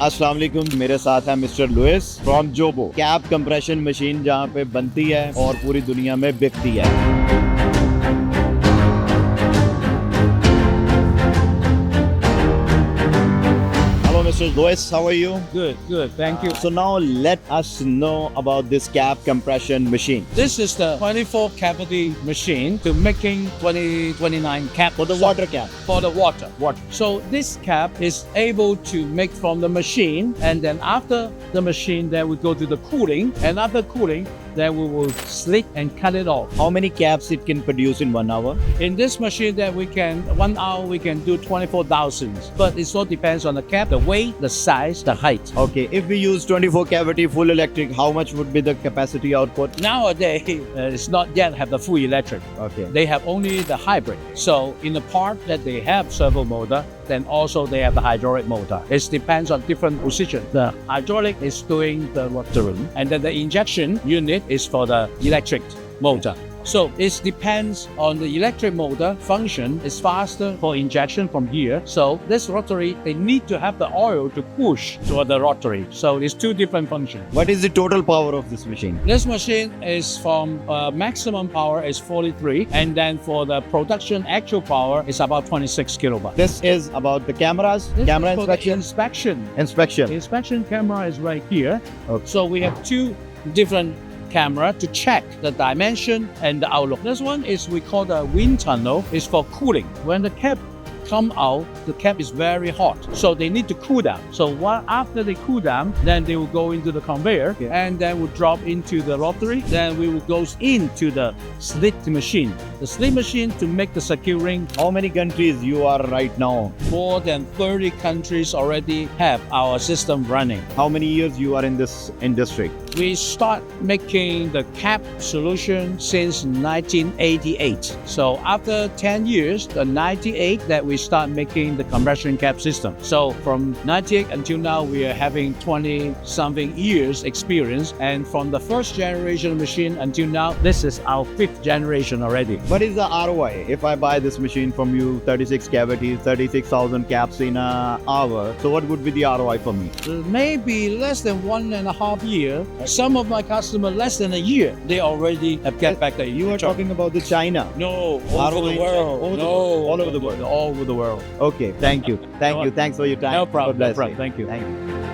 अस्सलाम वालेकुम, मेरे साथ है मिस्टर लुइस फ्रॉम जोबो। कैप कंप्रेशन मशीन जहाँ पे बनती है और पूरी दुनिया में बिकती है। Mr. Lewis, how are you? Good, thank you. So now let us know about this cap compression machine. This is the 24 cavity machine to making 29 cap. For the water cap? For the water. What? So this cap is able to make from the machine, and then after the machine, then we go to the cooling, and after cooling, then we will slit and cut it off. How many caps it can produce in 1 hour? In this machine, that we can 1 hour we can do 24,000. But it all depends on the cap, the weight, the size, the height. Okay, if we use 24 cavity full electric, how much would be the capacity output? Nowadays, it's not yet have the full electric. Okay. They have only the hybrid. So in the part that they have servo motor, then also they have the hydraulic motor. It depends on different position. The hydraulic is doing the rotary, and then the injection unit is for the electric motor. So it depends on the electric motor function. Is faster for injection from here. So this rotary, they need to have the oil to push toward the rotary. So it's two different functions. What is the total power of this machine? This machine is from maximum power is 43, and then for the production actual power is about 26 kilowatt. This is about the cameras, This camera is for the inspection. inspection. The inspection camera is right here. Okay. So we have two different camera to check the dimension and the outlook. This one is we call the wind tunnel. It's for cooling. When the cap come out, the cap is very hot, so they need to cool down. So after they cool down, then they will go into the conveyor, and then will drop into the rotary. Then we will go into the slit machine. The slit machine to make the circuit ring. How many countries you are right now? More than 30 countries already have our system running. How many years you are in this industry? We start making the cap solution since 1988. So after 10 years, the 98 that we start making the compression cap system. So from 98 until now, we are having 20 something years experience. And from the first generation machine until now, this is our 5th generation already. What is the ROI? If I buy this machine from you, 36 cavities, 36,000 caps in an hour, so what would be the ROI for me? Maybe less than 1.5 years. Some of my customers, less than a year, they already have get back their You are talking about the China? No, all over the world. All over the world. All over the world. Okay, thank you. Thanks for your time. No problem. God bless No problem. you. Thank you. Thank you.